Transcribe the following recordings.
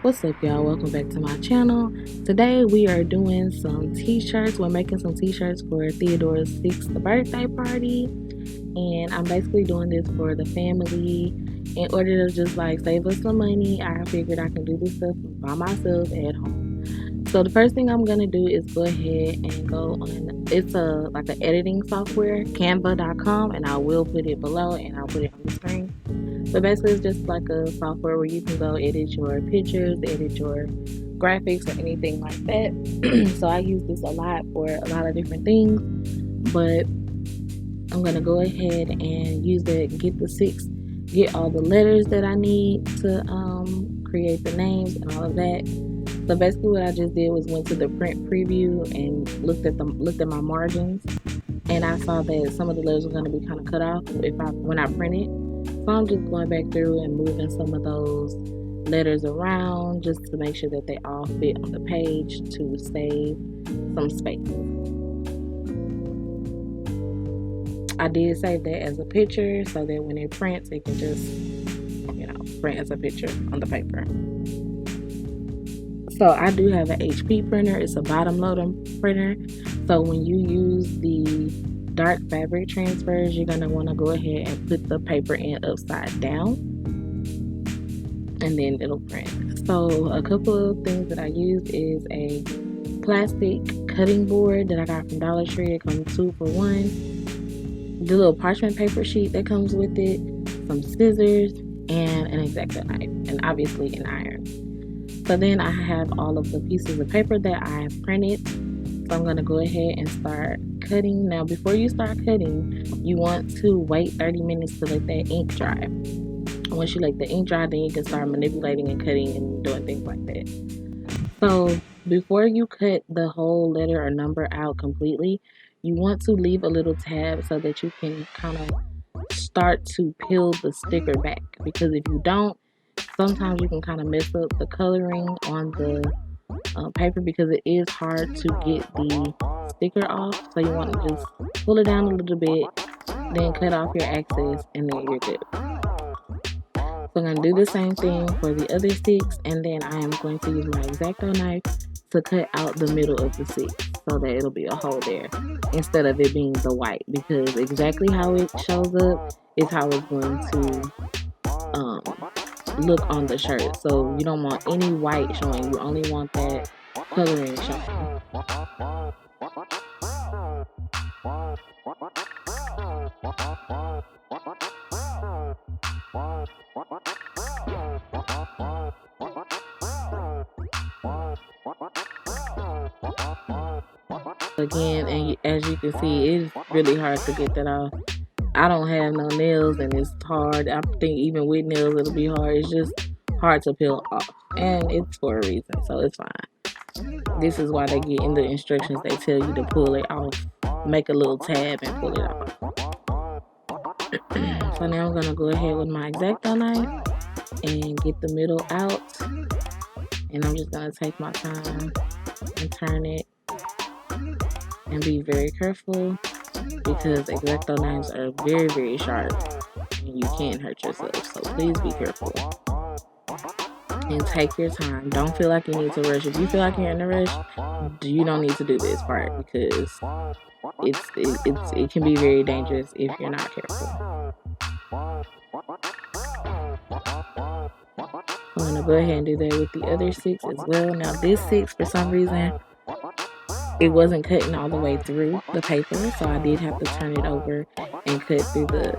What's up, y'all? Welcome back to my channel. Today we are doing some t-shirts. We're making some t-shirts for Theodore's 6th birthday party, and I'm basically doing this for the family in order to just like save us some money. I figured I can do this stuff by myself at home. So the first thing I'm gonna do is go ahead and go on, it's a like an editing software, canva.com, and I will put it below and I'll put it on the screen. So basically it's just like a software where you can go edit your pictures, edit your graphics or anything like that. So I use this a lot for a lot of different things, but I'm gonna go ahead and use it, get all the letters that I need to create the names and all of that. So basically what I just did was went to the print preview and looked at my margins, and I saw that some of the letters were going to be kind of cut off when I print it. So I'm just going back through and moving some of those letters around just to make sure that they all fit on the page to save some space. I did save that as a picture so that when it prints, it can just, print as a picture on the paper. So I do have an HP printer. It's a bottom loading printer. So when you use the dark fabric transfers, you're going to want to go ahead and put the paper in upside down, and then it'll print. So a couple of things that I use is a plastic cutting board that I got from Dollar Tree. It comes 2 for 1. The little parchment paper sheet that comes with it, some scissors, and an X-Acto knife, and obviously an iron. So then I have all of the pieces of paper that I have printed. So I'm going to go ahead and start cutting. Now before you start cutting, you want to wait 30 minutes to let that ink dry. Once you let the ink dry, then you can start manipulating and cutting and doing things like that. So before you cut the whole letter or number out completely, you want to leave a little tab so that you can kind of start to peel the sticker back, because if you don't, sometimes you can kind of mess up the coloring on the paper, because it is hard to get the sticker off. So you want to just pull it down a little bit, then cut off your excess, and then you're good. So I'm going to do the same thing for the other 6, and then I am going to use my X-Acto knife to cut out the middle of the 6 so that it'll be a hole there instead of it being the white, because exactly how it shows up is how it's going to look on the shirt. So you don't want any white showing, you only want that coloring showing. Again, and as you can see, it's really hard to get that off. I don't have no nails and it's hard. I think even with nails it'll be hard. It's just hard to peel off, and it's for a reason, so it's fine. This is why they get in the instructions, they tell you to pull it off, make a little tab and pull it off. So now I'm going to go ahead with my X-Acto knife and get the middle out, and I'm just going to take my time and turn it and be very careful, because X-Acto knives are very, very sharp and you can hurt yourself. So please be careful and take your time. Don't feel like you need to rush. If you feel like you're in a rush, you don't need to do this part, because it can be very dangerous if you're not careful. I'm gonna go ahead and do that with the other 6 as well. Now this 6, for some reason, it wasn't cutting all the way through the paper, so I did have to turn it over and cut through the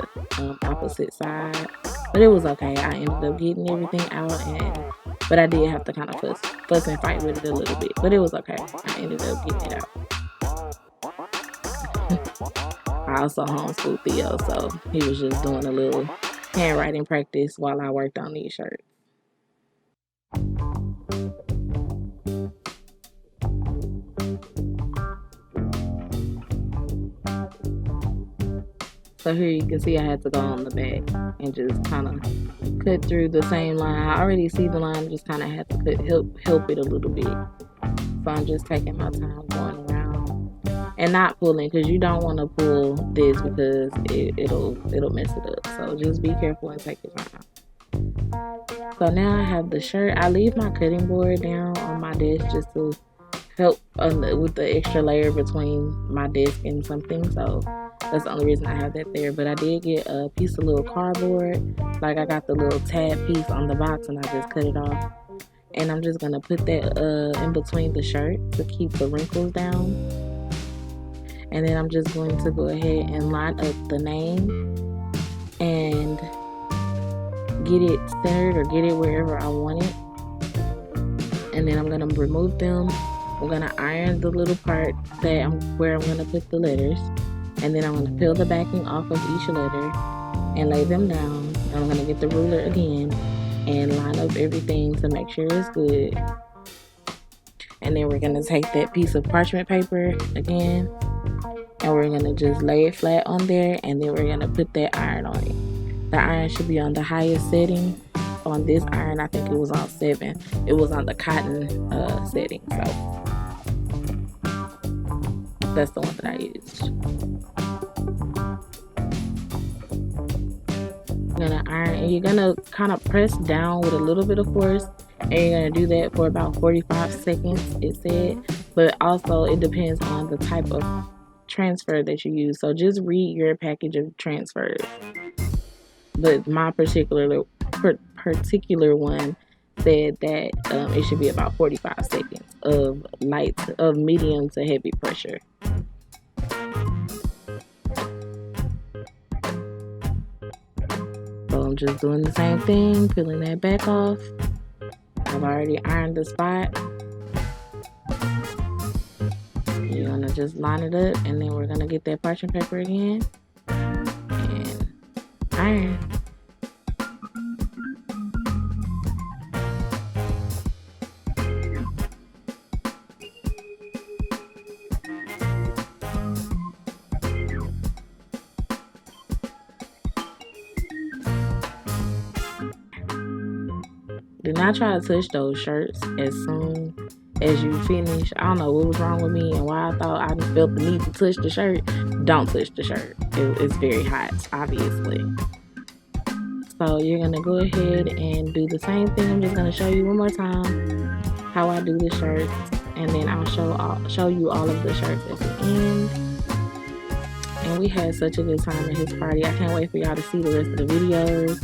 opposite side. But it was okay. I ended up getting everything out, but I did have to kind of fuss and fight with it a little bit. But it was okay. I ended up getting it out. I also homeschooled Theo, so he was just doing a little handwriting practice while I worked on these shirts. So here you can see I had to go on the back and just kind of cut through the same line. I already see the line, just kind of have to help it a little bit. So I'm just taking my time going around and not pulling, because you don't want to pull this because it'll mess it up. So just be careful and take your time. So now I have the shirt. I leave my cutting board down on my desk just to help with the extra layer between my desk and something. So that's the only reason I have that there. But I did get a piece of little cardboard. Like I got the little tab piece on the box and I just cut it off. And I'm just gonna put that in between the shirt to keep the wrinkles down. And then I'm just going to go ahead and line up the name and get it centered or get it wherever I want it. And then I'm gonna remove them. I'm gonna iron the little part where I'm gonna put the letters. And then I'm gonna peel the backing off of each letter and lay them down. And I'm gonna get the ruler again and line up everything to make sure it's good. And then we're gonna take that piece of parchment paper again and we're gonna just lay it flat on there, and then we're gonna put that iron on it. The iron should be on the highest setting. On this iron, I think it was on 7. It was on the cotton setting, so that's the one that I used. You're gonna iron, and you're gonna kind of press down with a little bit of force, and you're gonna do that for about 45 seconds, it said. But also it depends on the type of transfer that you use, so just read your package of transfers. But my particular one said that it should be about 45 seconds of medium to heavy pressure. So I'm just doing the same thing, peeling that back off. I've already ironed the spot. You're gonna just line it up, and then we're gonna get that parchment paper again and iron. Do not try to touch those shirts as soon as you finish. I don't know what was wrong with me and why I thought I just felt the need to touch the shirt. Don't touch the shirt. It's very hot, obviously. So you're gonna go ahead and do the same thing. I'm just gonna show you one more time how I do the shirts, and then I'll show you all of the shirts at the end. And we had such a good time at his party. I can't wait for y'all to see the rest of the videos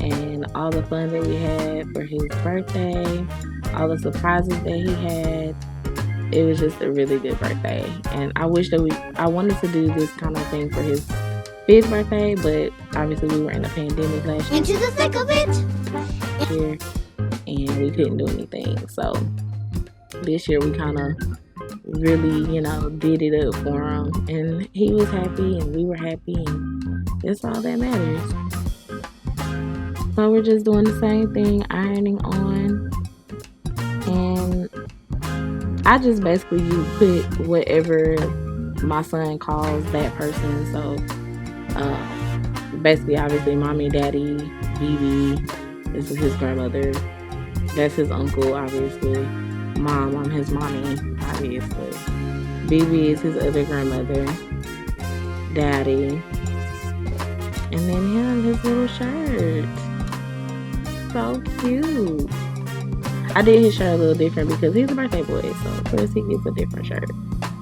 and all the fun that we had for his birthday, all the surprises that he had. It was just a really good birthday, and I wish that I wanted to do this kind of thing for his 5th birthday, but obviously we were in a pandemic last year. Into the thick of it. And we couldn't do anything. So this year we kind of really, did it up for him, and he was happy and we were happy, and that's all that matters. So we're just doing the same thing, ironing on, and I just basically put whatever my son calls that person. So basically, obviously, mommy, daddy, BB, this is his grandmother, that's his uncle, obviously, mom, I'm his mommy, obviously, BB is his other grandmother, daddy, and then him, his little shirt. So cute. I did his shirt a little different because he's a birthday boy, so of course he gets a different shirt.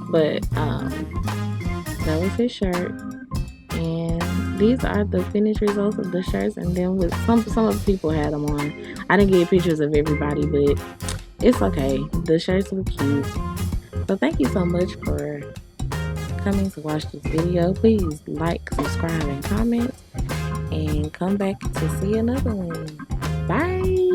But that was his shirt, and these are the finished results of the shirts. And then with some of the people had them on. I didn't get pictures of everybody, but it's okay. The shirts were cute. So thank you so much for coming to watch this video. Please like, subscribe, and comment, and come back to see another one. Bye.